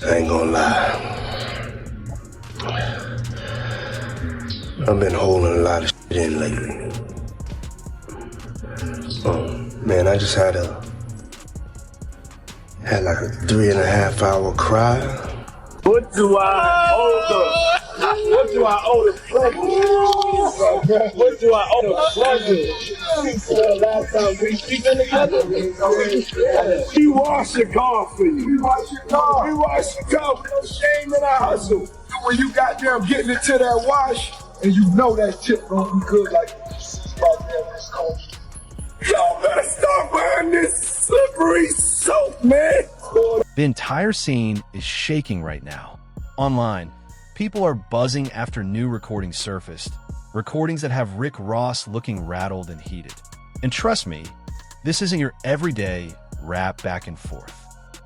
I ain't gonna lie. I've been holding a lot of shit in lately. Man, I just had like a 3.5 hour cry. What do I owe the pleasure? What do I owe the pleasure? Last time we speaking together, we wash your car for you. We wash your car. We wash your car with no shame in our hustle. When you goddamn getting into that wash, and you know that shit gonna be good, like goddamn this cold. Y'all better start buying this slippery soap, man. The entire scene is shaking right now. Online, people are buzzing after new recordings surfaced, recordings that have Rick Ross looking rattled and heated. And trust me, this isn't your everyday rap back and forth.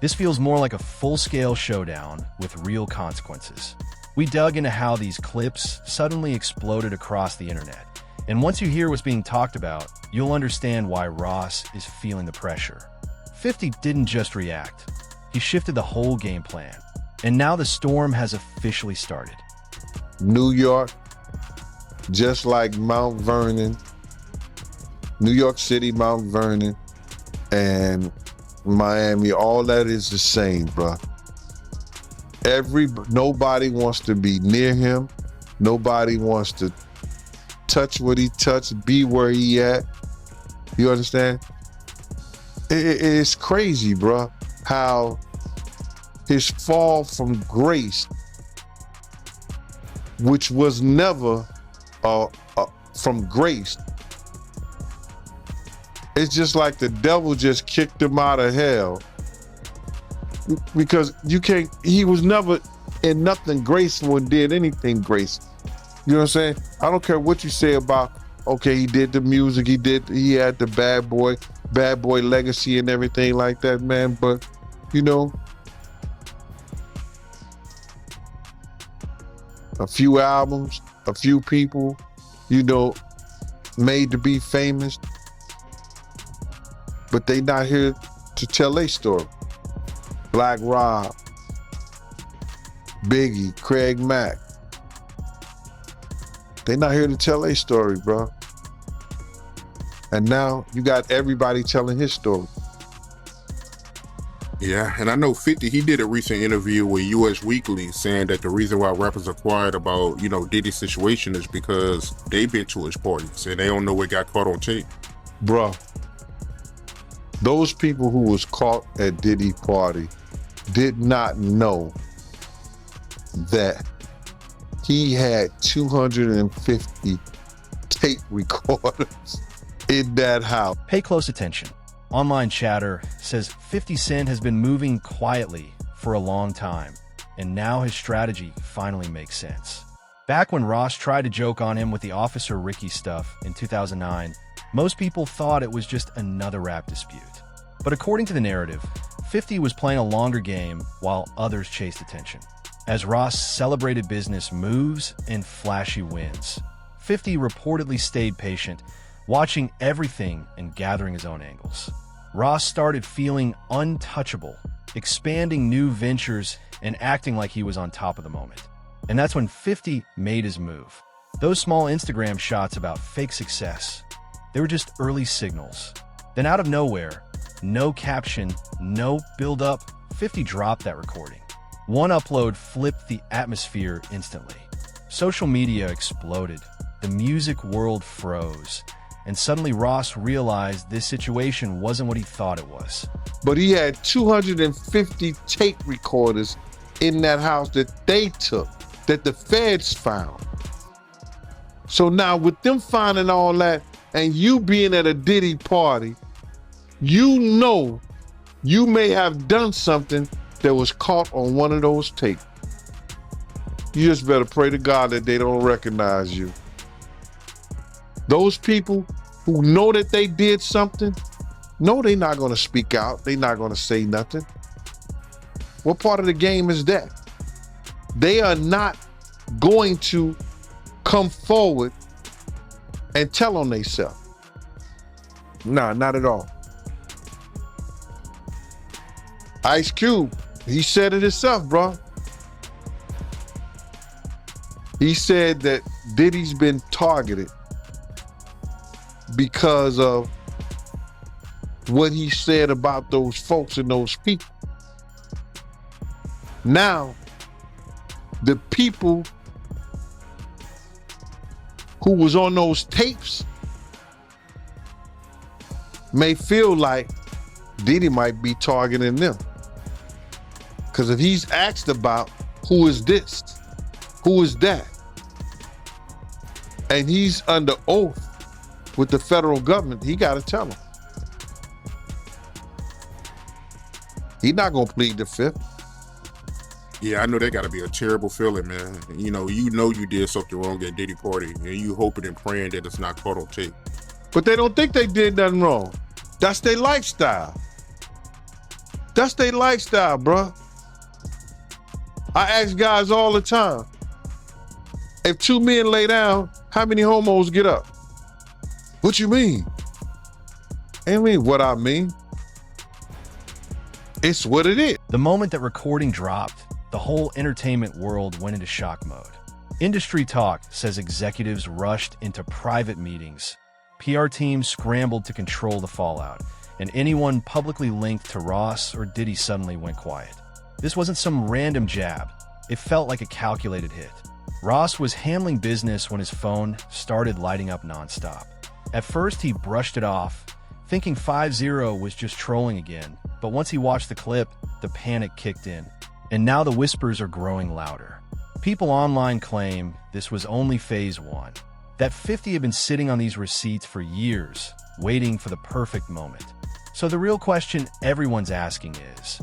This feels more like a full-scale showdown with real consequences. We dug into how these clips suddenly exploded across the internet. And once you hear what's being talked about, you'll understand why Ross is feeling the pressure. 50 didn't just react. He shifted the whole game plan. And now the storm has officially started. New York, just like Mount Vernon, New York City, Mount Vernon, and Miami, all that is the same, bro. Nobody wants to be near him. Nobody wants to touch what he touched, be where he at. You understand? It's crazy, bro, how his fall from grace, which was never from grace. It's just like the devil just kicked him out of hell, because he was never in nothing graceful and did anything graceful. You know what I'm saying? I don't care what you say about, okay, he did the music, he had the bad boy legacy and everything like that, man. But, you know, a few albums, a few people, you know, made to be famous, but they not here to tell their story. Black Rob, Biggie, Craig Mack. They not here to tell their story, bro. And now you got everybody telling his story. Yeah, and I know 50, he did a recent interview with US Weekly saying that the reason why rappers are quiet about, you know, Diddy's situation is because they've been to his parties and they don't know what got caught on tape. Bro, those people who was caught at Diddy party did not know that he had 250 tape recorders in that house. Pay close attention. Online chatter says 50 Cent has been moving quietly for a long time, and now his strategy finally makes sense. Back when Ross tried to joke on him with the Officer Ricky stuff in 2009, most people thought it was just another rap dispute. But according to the narrative, 50 was playing a longer game while others chased attention. As Ross celebrated business moves and flashy wins, 50 reportedly stayed patient, watching everything and gathering his own angles. Ross started feeling untouchable, expanding new ventures and acting like he was on top of the moment. And that's when 50 made his move. Those small Instagram shots about fake success, they were just early signals. Then out of nowhere, no caption, no build-up, 50 dropped that recording. One upload flipped the atmosphere instantly. Social media exploded. The music world froze. And suddenly Ross realized this situation wasn't what he thought it was. But he had 250 tape recorders in that house that they took, that the feds found. So now with them finding all that and you being at a Diddy party, you know you may have done something that was caught on one of those tapes. You just better pray to God that they don't recognize you. Those people who know that they did something, no, they're not gonna speak out. They're not gonna say nothing. What part of the game is that? They are not going to come forward and tell on themselves. Nah, not at all. Ice Cube He said it himself, bro. He said that Diddy's been targeted because of what he said about those folks and those people. Now, the people who was on those tapes may feel like Diddy might be targeting them. Because if he's asked about who is this, who is that, and he's under oath with the federal government, he got to tell them. He's not going to plead the fifth. Yeah, I know that got to be a terrible feeling, man. You know you did something wrong at Diddy party, and you hoping and praying that it's not caught on tape. But they don't think they did nothing wrong. That's their lifestyle. That's their lifestyle, bro. I ask guys all the time, if two men lay down, how many homos get up? What you mean? I mean what I mean. It's what it is. The moment that recording dropped, the whole entertainment world went into shock mode. Industry talk says executives rushed into private meetings. PR teams scrambled to control the fallout, and anyone publicly linked to Ross or Diddy suddenly went quiet. This wasn't some random jab. It felt like a calculated hit. Ross was handling business when his phone started lighting up nonstop. At first, he brushed it off, thinking 5-0 was just trolling again. But once he watched the clip, the panic kicked in. And now the whispers are growing louder. People online claim this was only phase 1, that 50 had been sitting on these receipts for years, waiting for the perfect moment. So the real question everyone's asking is,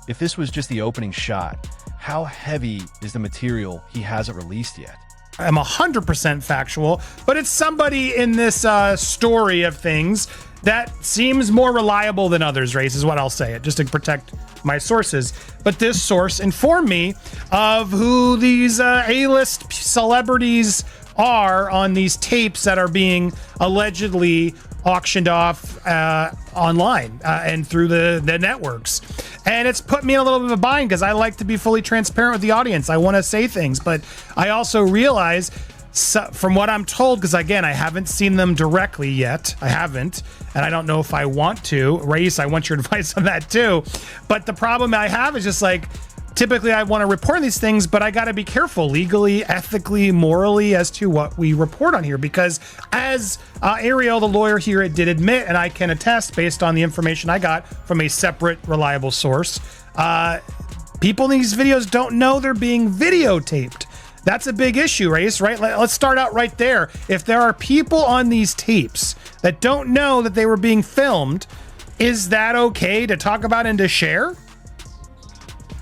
if this was just the opening shot, how heavy is the material he hasn't released yet? I'm 100% factual, but it's somebody in this story of things that seems more reliable than others, Race, is what I'll say it, just to protect my sources. But this source informed me of who these A-list celebrities are on these tapes that are being allegedly auctioned off online and through the networks. And it's put me in a little bit of a bind because I like to be fully transparent with the audience. I want to say things, but I also realize from what I'm told, because again, I haven't seen them directly yet. I haven't, and I don't know if I want to. Race, I want your advice on that too. But the problem I have is just like, typically I want to report these things, but I got to be careful legally, ethically, morally as to what we report on here. Because as Ariel, the lawyer here, did admit, and I can attest based on the information I got from a separate, reliable source, people in these videos don't know they're being videotaped. That's a big issue, Race, right? Let's start out right there. If there are people on these tapes that don't know that they were being filmed, is that okay to talk about and to share?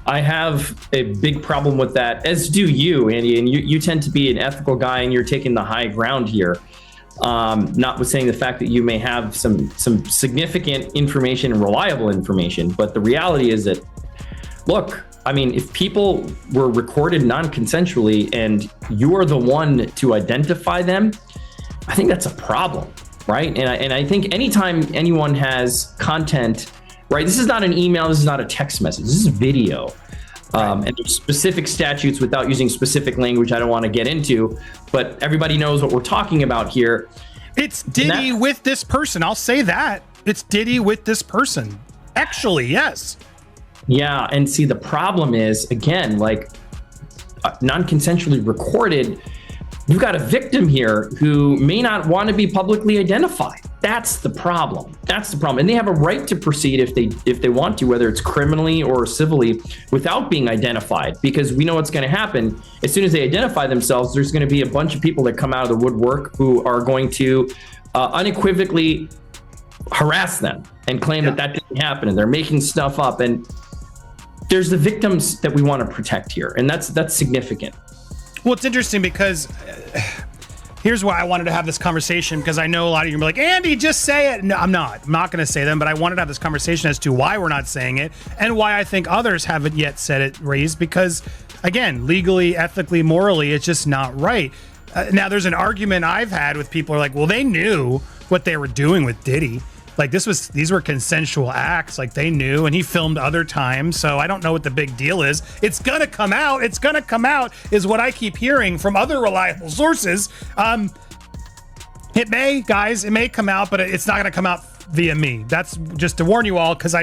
I have a big problem with that, as do you, Andy, and you tend to be an ethical guy and you're taking the high ground here. Notwithstanding the fact that you may have some significant information and reliable information, but the reality is that, look, I mean, if people were recorded non-consensually and you're the one to identify them, I think that's a problem, right? And I think anytime anyone has content, right, this is not an email, this is not a text message, this is video. And there's specific statutes without using specific language I don't want to get into, but everybody knows what we're talking about here. It's Diddy with this person, I'll say that. It's Diddy with this person. Actually, yes. Yeah, and see, the problem is, again, like non-consensually recorded, you've got a victim here who may not want to be publicly identified. That's the problem. That's the problem. And they have a right to proceed if they want to, whether it's criminally or civilly, without being identified, because we know what's going to happen. As soon as they identify themselves, there's going to be a bunch of people that come out of the woodwork who are going to unequivocally harass them and claim that didn't happen, and they're making stuff up. And there's the victims that we want to protect here, and that's significant. Well, it's interesting because here's why I wanted to have this conversation, because I know a lot of you are like, Andy, just say it. No, I'm not going to say them, but I wanted to have this conversation as to why we're not saying it and why I think others haven't yet said it, raised, because again, legally, ethically, morally, it's just not right. Now, there's an argument I've had with people who are like, well, they knew what they were doing with Diddy. Like these were consensual acts. Like they knew, and he filmed other times. So I don't know what the big deal is. It's gonna come out. It's gonna come out is what I keep hearing from other reliable sources. It may come out, but it's not gonna come out via me. That's just to warn you all, because I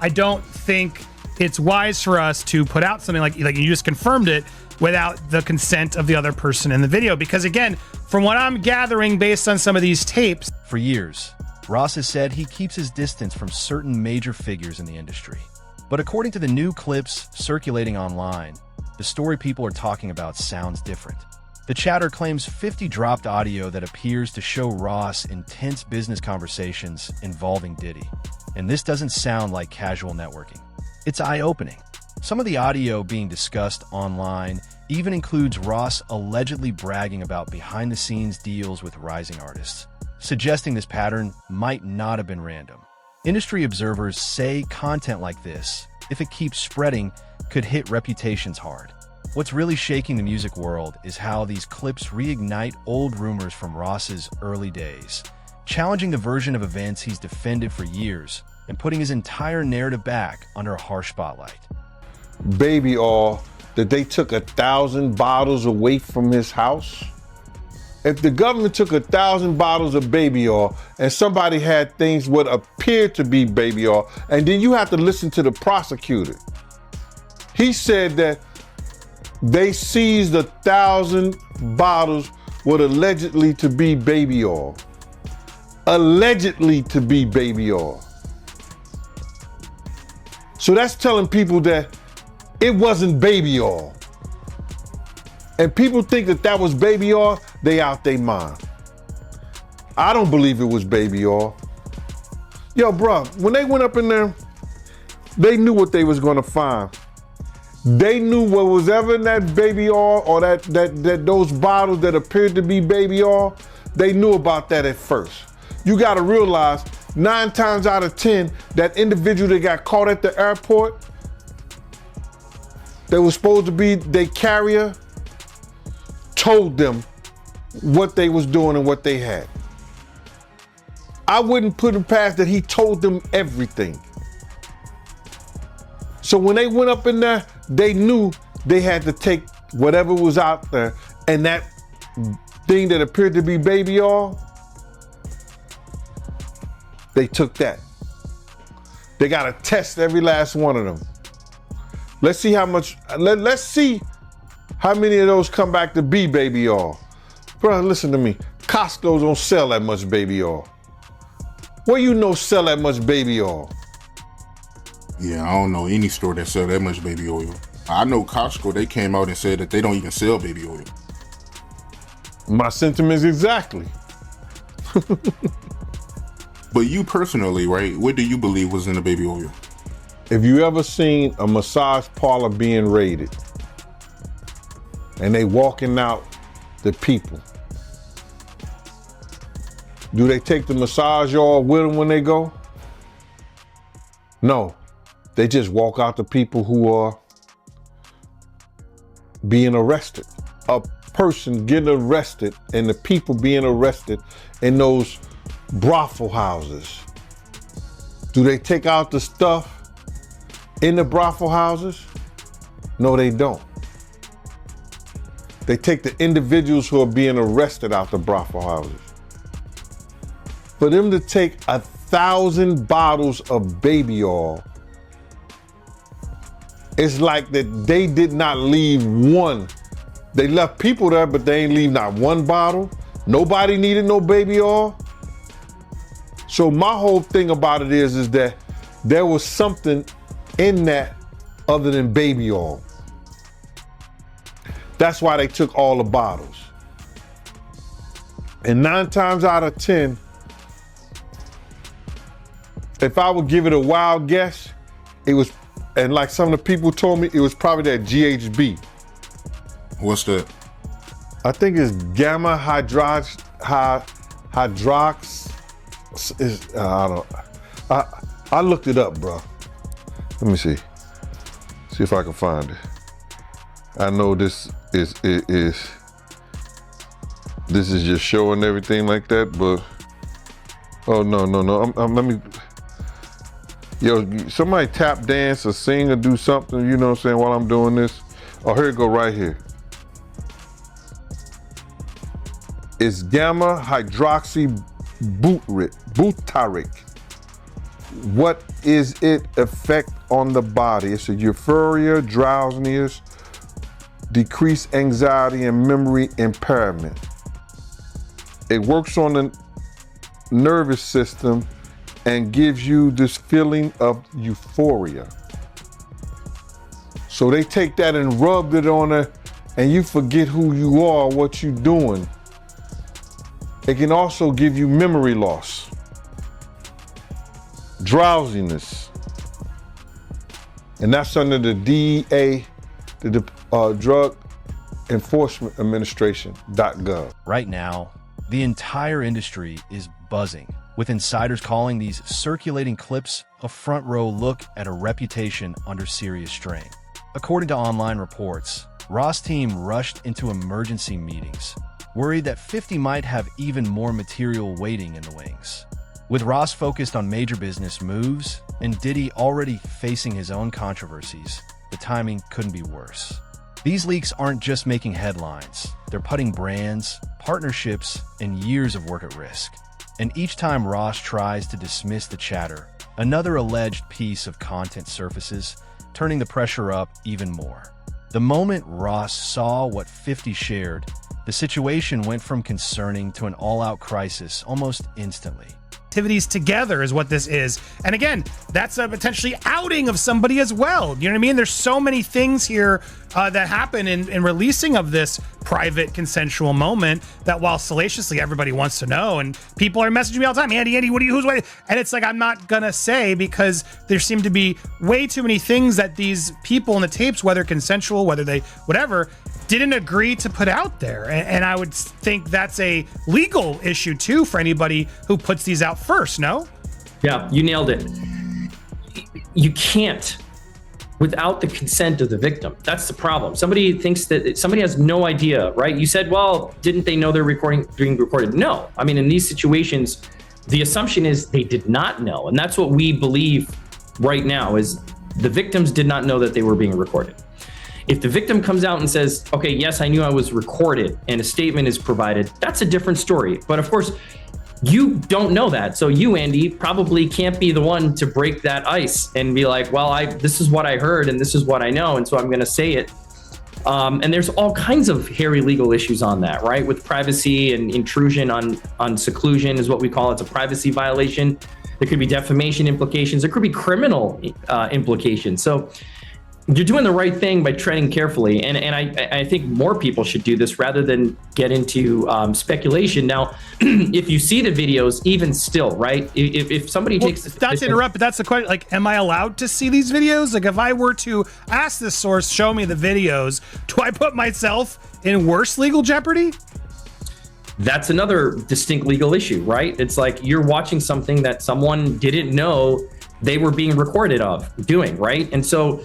don't think it's wise for us to put out something like you just confirmed it without the consent of the other person in the video. Because again, from what I'm gathering based on some of these tapes, For years, Ross has said he keeps his distance from certain major figures in the industry. But according to the new clips circulating online, the story people are talking about sounds different. The chatter claims 50 dropped audio that appears to show Ross intense business conversations involving Diddy. And this doesn't sound like casual networking. It's eye-opening. Some of the audio being discussed online even includes Ross allegedly bragging about behind-the-scenes deals with rising artists, suggesting this pattern might not have been random. Industry observers say content like this, if it keeps spreading, could hit reputations hard. What's really shaking the music world is how these clips reignite old rumors from Ross's early days, challenging the version of events he's defended for years and putting his entire narrative back under a harsh spotlight. Baby oil that they took 1,000 bottles away from his house. If the government took 1,000 bottles of baby oil and somebody had things what appeared to be baby oil, and then you have to listen to the prosecutor. He said that they seized 1,000 bottles what allegedly to be baby oil. Allegedly to be baby oil. So that's telling people that it wasn't baby oil. And people think that that was baby oil, they out their mind. I don't believe it was baby oil. Yo, bro, when they went up in there, they knew what they was gonna find. They knew what was ever in that baby oil or that those bottles that appeared to be baby oil, they knew about that at first. You gotta realize 9 times out of 10, that individual that got caught at the airport, that was supposed to be their carrier, told them what they was doing and what they had. I wouldn't put it past that he told them everything. So when they went up in there, they knew they had to take whatever was out there, and that thing that appeared to be baby oil, they took that. They gotta test every last one of them. Let's see how much, let's see how many of those come back to be baby oil. Bro, listen to me. Costco don't sell that much baby oil. Where you know sell that much baby oil? Yeah, I don't know any store that sell that much baby oil. I know Costco, they came out and said that they don't even sell baby oil. My sentiments exactly. But you personally, right, what do you believe was in the baby oil? If you ever seen a massage parlor being raided and they walking out the people, do they take the massage oil with them when they go? No, they just walk out the people who are being arrested. A person getting arrested and the people being arrested in those brothel houses. Do they take out the stuff in the brothel houses? No, they don't. They take the individuals who are being arrested out the brothel houses. For them to take 1,000 bottles of baby oil, it's like that they did not leave one. They left people there, but they ain't leave not one bottle. Nobody needed no baby oil. So my whole thing about it is that there was something in that other than baby oil. That's why they took all the bottles. And 9 times out of 10, if I would give it a wild guess, it was, and like some of the people told me, it was probably that GHB. What's that? I think it's gamma hydrox. I looked it up, bro. Let me see. See if I can find it. I know this is just showing everything like that, but Oh, no. Let me, yo, somebody tap dance or sing or do something, you know what I'm saying, while I'm doing this. Oh, here it go right here. It's gamma hydroxy butyric. What is it effect on the body? It's a euphoria, drowsiness, decreased anxiety, and memory impairment. It works on the nervous system and gives you this feeling of euphoria. So they take that and rubbed it on her, and you forget who you are, what you're doing. It can also give you memory loss, drowsiness, and that's under the DEA, the Drug Enforcement Administration.gov. Right now, the entire industry is buzzing, with insiders calling these circulating clips a front row look at a reputation under serious strain. According to online reports, Ross' team rushed into emergency meetings, worried that 50 might have even more material waiting in the wings. With Ross focused on major business moves and Diddy already facing his own controversies, the timing couldn't be worse. These leaks aren't just making headlines, they're putting brands, partnerships, and years of work at risk. And each time Ross tries to dismiss the chatter, another alleged piece of content surfaces, turning the pressure up even more. The moment Ross saw what 50 shared, the situation went from concerning to an all-out crisis almost instantly. Activities together is what this is. And again, that's a potentially outing of somebody as well. You know what I mean? There's so many things here that happen in releasing of this private consensual moment that while salaciously everybody wants to know, and people are messaging me all the time, Andy, who's waiting? And it's like, I'm not gonna say, because there seem to be way too many things that these people in the tapes, whether consensual, whether they, whatever, didn't agree to put out there. And I would think that's a legal issue too for anybody who puts these out first, no? Yeah, you nailed it. You can't without the consent of the victim. That's the problem. Somebody thinks that somebody has no idea, right? You said, well, didn't they know they're being recorded? No. I mean, in these situations, the assumption is they did not know. And that's what we believe right now is the victims did not know that they were being recorded. If the victim comes out and says, okay, yes, I knew I was recorded, and a statement is provided, that's a different story. But of course, you don't know that. So you, Andy, probably can't be the one to break that ice and be like, well, this is what I heard and this is what I know, and so I'm going to say it. And there's all kinds of hairy legal issues on that, right? With privacy and intrusion on seclusion is what we call it. It's a privacy violation. There could be defamation implications. There could be criminal implications. So you're doing the right thing by treading carefully. And I think more people should do this rather than get into speculation. Now, if you see the videos, even still, right? If somebody takes the not to interrupt, but that's the question. Like, am I allowed to see these videos? Like, if I were to ask this source, show me the videos, do I put myself in worse legal jeopardy? That's another distinct legal issue, right? It's like you're watching something that someone didn't know they were being recorded of doing, right? And so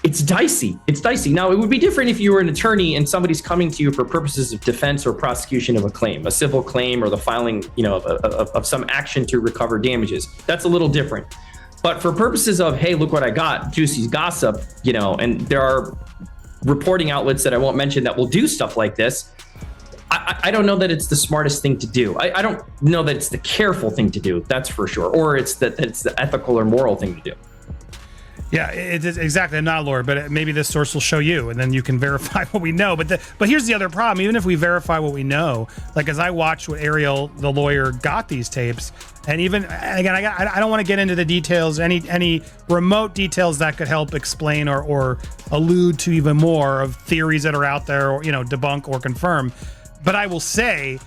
it's dicey. It's dicey. Now, it would be different if you were an attorney and somebody's coming to you for purposes of defense or prosecution of a claim, a civil claim, or the filing, of some action to recover damages. That's a little different. But for purposes of, hey, look what I got, juicy gossip, and there are reporting outlets that I won't mention that will do stuff like this. I don't know that it's the smartest thing to do. I don't know that it's the careful thing to do. That's for sure. Or it's the ethical or moral thing to do. Yeah, it is exactly. I'm not a lawyer, but maybe this source will show you, and then you can verify what we know. But here's the other problem. Even if we verify what we know, like as I watched what Ariel, the lawyer, got these tapes, and again, I don't want to get into the details, any remote details that could help explain or allude to even more of theories that are out there, or debunk or confirm. But I will say,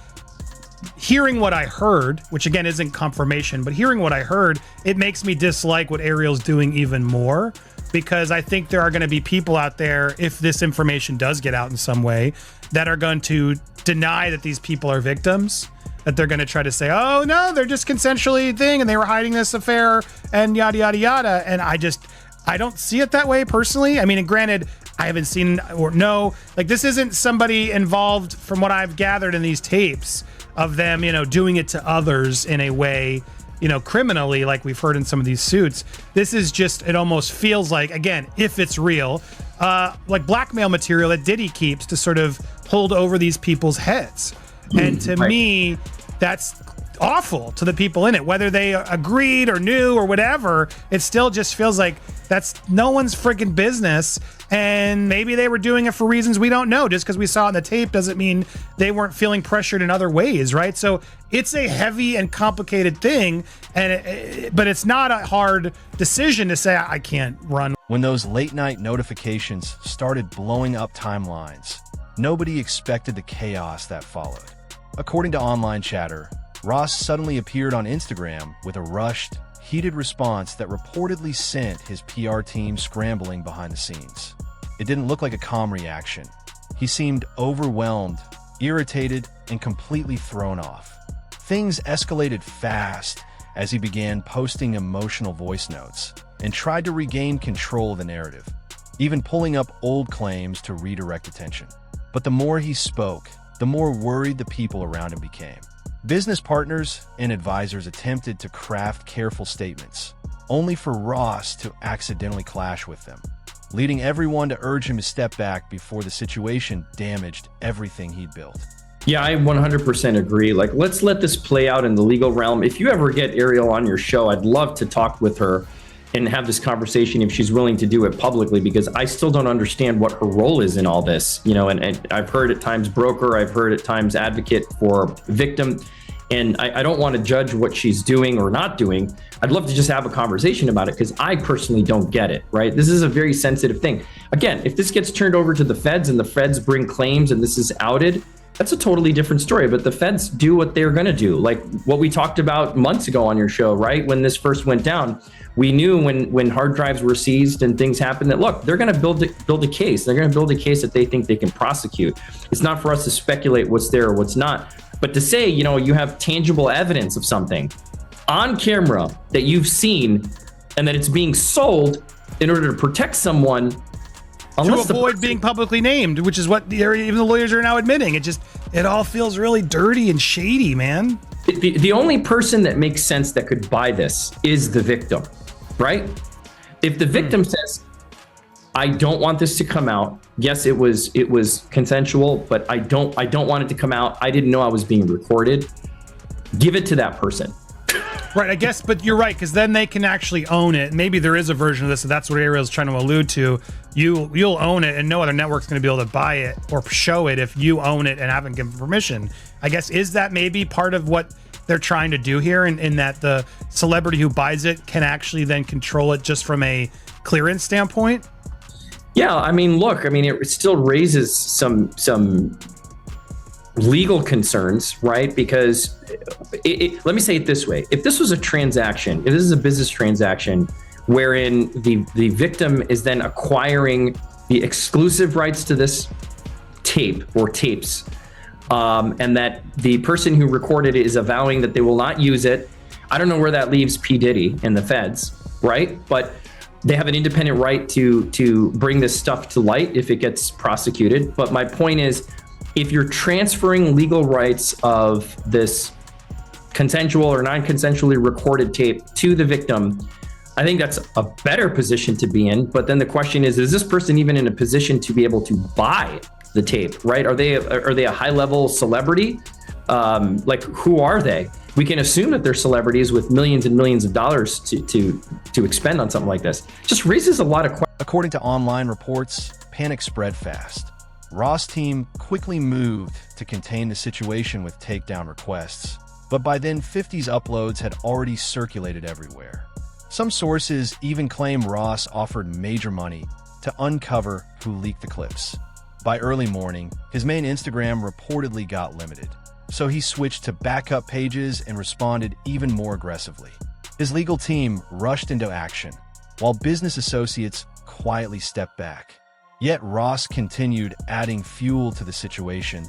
hearing what I heard, which again isn't confirmation, but hearing what I heard, it makes me dislike what Ariel's doing even more, because I think there are going to be people out there, if this information does get out in some way, that are going to deny that these people are victims, that they're going to try to say, oh no, they're just consensually thing and they were hiding this affair and yada, yada, yada. And I don't see it that way personally. I mean, and granted, I haven't seen or know, like this isn't somebody involved from what I've gathered in these tapes of them, doing it to others in a way, criminally, like we've heard in some of these suits. This is just, it almost feels like, again, if it's real, like blackmail material that Diddy keeps to sort of hold over these people's heads. And to me, that's awful to the people in it, whether they agreed or knew or whatever. It still just feels like that's no one's freaking business, and maybe they were doing it for reasons we don't know. Just because we saw it in the tape doesn't mean they weren't feeling pressured in other ways, right? So it's a heavy and complicated thing, but it's not a hard decision to say I can't run. When those late night notifications started blowing up timelines, nobody expected the chaos that followed. According to online chatter, Ross suddenly appeared on Instagram with a rushed, heated response that reportedly sent his PR team scrambling behind the scenes. It didn't look like a calm reaction. He seemed overwhelmed, irritated, and completely thrown off. Things escalated fast as he began posting emotional voice notes and tried to regain control of the narrative, even pulling up old claims to redirect attention. But the more he spoke, the more worried the people around him became. Business partners and advisors attempted to craft careful statements, only for Ross to accidentally clash with them, leading everyone to urge him to step back before the situation damaged everything he'd built. Yeah, I 100% agree. Like, let's let this play out in the legal realm. If you ever get Ariel on your show, I'd love to talk with her and have this conversation if she's willing to do it publicly, because I still don't understand what her role is in all this, and I've heard at times broker, I've heard at times advocate for victim, and I don't want to judge what she's doing or not doing. I'd love to just have a conversation about it, because I personally don't get it, right? This is a very sensitive thing. Again, if this gets turned over to the feds and the feds bring claims and this is outed, that's a totally different story. But the feds do what they're going to do, like what we talked about months ago on your show, right? When this first went down, we knew when hard drives were seized and things happened that, look, they're going to build a case. They're going to build a case that they think they can prosecute. It's not for us to speculate what's there or what's not, but to say, you have tangible evidence of something on camera that you've seen and that it's being sold in order to protect someone. To avoid being publicly named, which is what even the lawyers are now admitting. It all feels really dirty and shady, man. The only person that makes sense that could buy this is the victim, right? If the victim says, I don't want this to come out. Yes, it was consensual, but I don't want it to come out. I didn't know I was being recorded. Give it to that person. Right, I guess, but you're right, because then they can actually own it. Maybe there is a version of this, so that's what Ariel's trying to allude to. You'll own it, and no other network's going to be able to buy it or show it if you own it and haven't given permission. I guess, is that maybe part of what they're trying to do here, in that the celebrity who buys it can actually then control it just from a clearance standpoint? Yeah, it still raises some legal concerns, right? Because let me say it this way. If this was a transaction, if this is a business transaction wherein the victim is then acquiring the exclusive rights to this tape or tapes, and that the person who recorded it is avowing that they will not use it, I don't know where that leaves P. Diddy and the feds, right? But they have an independent right to bring this stuff to light if it gets prosecuted. But my point is, if you're transferring legal rights of this consensual or non-consensually recorded tape to the victim, I think that's a better position to be in. But then the question is this person even in a position to be able to buy the tape, right? Are they a high-level celebrity? Like, who are they? We can assume that they're celebrities with millions and millions of dollars to expend on something like this. Just raises a lot of questions. According to online reports, panic spread fast. Ross' team quickly moved to contain the situation with takedown requests, but by then 50's uploads had already circulated everywhere. Some sources even claim Ross offered major money to uncover who leaked the clips. By early morning, his main Instagram reportedly got limited, so he switched to backup pages and responded even more aggressively. His legal team rushed into action, while business associates quietly stepped back. Yet Ross continued adding fuel to the situation,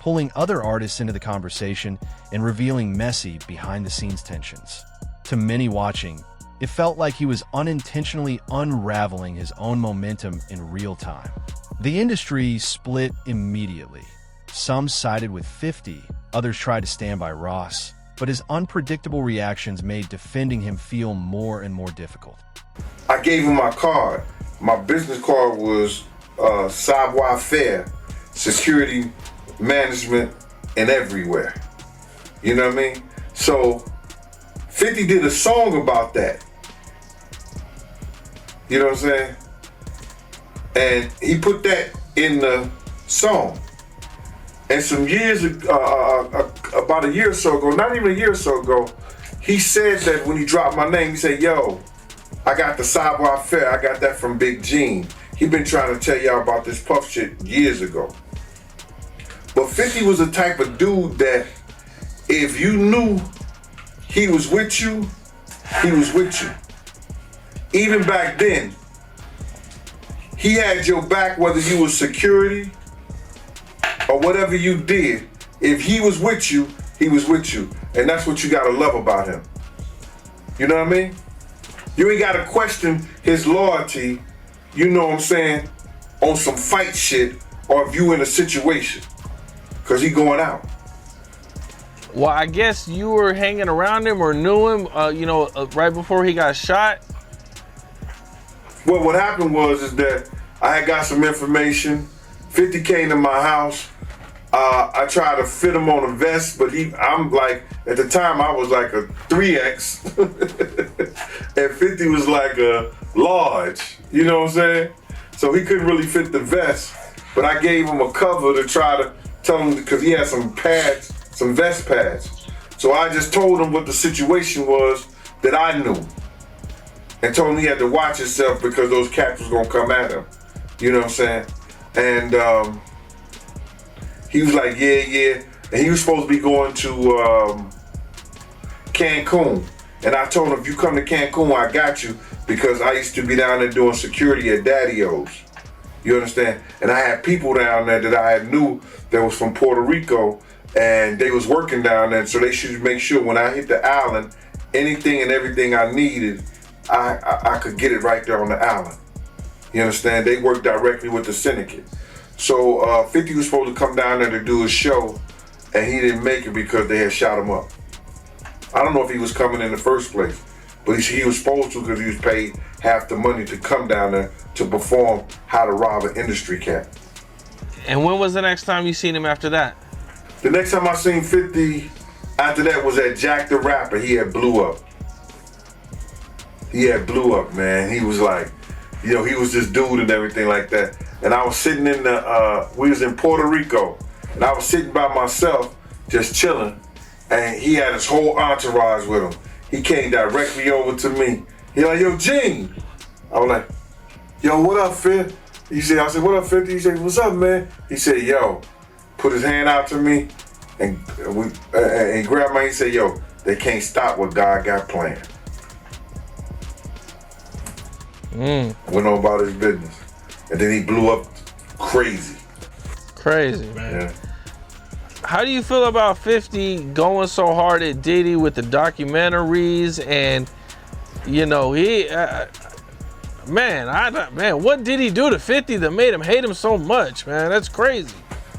pulling other artists into the conversation and revealing messy behind-the-scenes tensions. To many watching, it felt like he was unintentionally unraveling his own momentum in real time. The industry split immediately. Some sided with 50, others tried to stand by Ross, but his unpredictable reactions made defending him feel more and more difficult. I gave him my card. My business card was savoir-faire, security management, and everywhere. You know what I mean? So 50 did a song about that. You know what I'm saying? And he put that in the song. And some years ago, about a year or so ago, not even a year or so ago, he said that when he dropped my name, he said, yo, I got the savoir-faire, I got that from Big Gene. He been trying to tell y'all about this puff shit years ago. But 50 was the type of dude that if you knew he was with you, he was with you. Even back then, he had your back whether you was security or whatever you did. If he was with you, he was with you. And that's what you gotta love about him. You know what I mean? You ain't gotta question his loyalty, you know what I'm saying, on some fight shit or if you in a situation. Cause he going out. Well, I guess you were hanging around him or knew him, right before he got shot. Well, what happened was is that I had got some information. 50 came to my house. I tried to fit him on a vest, but I'm like, at the time I was like a 3X. And 50 was like a large, you know what I'm saying? So he couldn't really fit the vest, but I gave him a cover to try to tell him, because he had some pads, some vest pads. So I just told him what the situation was that I knew. And told him he had to watch himself because those cats was gonna come at him. You know what I'm saying? And he was like, yeah. And he was supposed to be going to Cancun. And I told him, if you come to Cancun, I got you, because I used to be down there doing security at Daddy-O's. You understand? And I had people down there that I had knew that was from Puerto Rico, and they was working down there, so they should make sure when I hit the island, anything and everything I needed, I could get it right there on the island. You understand? They worked directly with the syndicate. So 50 was supposed to come down there to do a show, and he didn't make it because they had shot him up. I don't know if he was coming in the first place, but he was supposed to, because he was paid half the money to come down there to perform How to Rob an Industry Cat. And when was the next time you seen him after that? The next time I seen 50 after that was at Jack the Rapper. He had blew up. Man. He was like, he was this dude and everything like that. And I was sitting in we was in Puerto Rico, and I was sitting by myself, just chilling, and he had his whole entourage with him. He came directly over to me. He like, yo, Gene. I was like, yo, what up, Fit? I said, what up, 50? He said, what's up, man? He said, yo, put his hand out to me, and grabbed my, he said, yo, they can't stop what God got planned. Went on about his business. And then he blew up crazy. Crazy, man. Yeah. How do you feel about 50 going so hard at Diddy with the documentaries, and what did he do to 50 that made him hate him so much, man? That's crazy.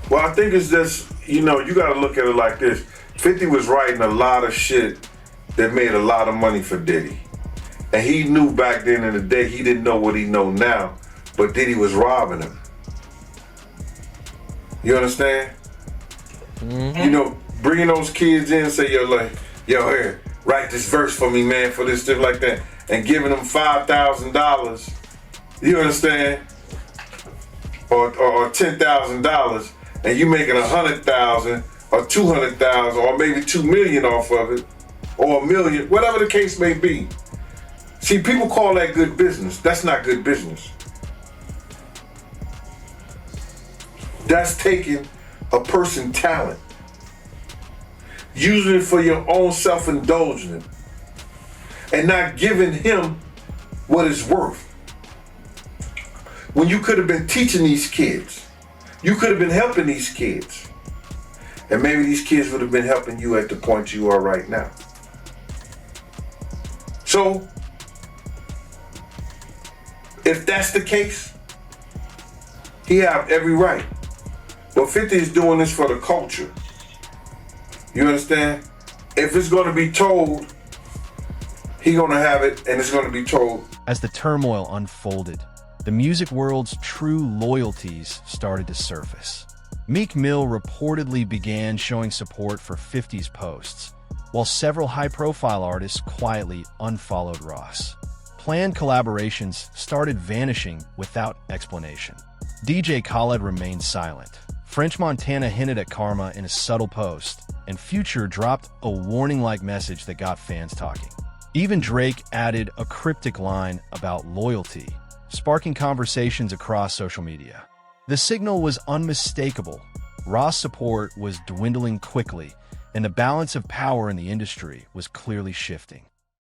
Well, I think it's just, you gotta look at it like this. 50 was writing a lot of shit that made a lot of money for Diddy. And he knew back then in the day, he didn't know what he know now, but Diddy was robbing him. You understand? Mm-hmm. Bringing those kids in and say, yo, here, write this verse for me, man, for this stuff like that, and giving them $5,000, you understand? Or $10,000, and you making $100,000 or $200,000 or maybe $2 million off of it, or $1 million, whatever the case may be. See, people call that good business. That's not good business. That's taking a person's talent, using it for your own self-indulgence, and not giving him what it's worth. When you could have been teaching these kids, you could have been helping these kids, and maybe these kids would have been helping you at the point you are right now. So, if that's the case, he have every right. But 50 is doing this for the culture. You understand? If it's going to be told, he going to have it, and it's going to be told. As the turmoil unfolded, the music world's true loyalties started to surface. Meek Mill reportedly began showing support for 50's posts, while several high-profile artists quietly unfollowed Ross. Planned collaborations started vanishing without explanation. DJ Khaled remained silent. French Montana hinted at karma in a subtle post, and Future dropped a warning-like message that got fans talking. Even Drake added a cryptic line about loyalty, sparking conversations across social media. The signal was unmistakable. Ross' support was dwindling quickly, and the balance of power in the industry was clearly shifting.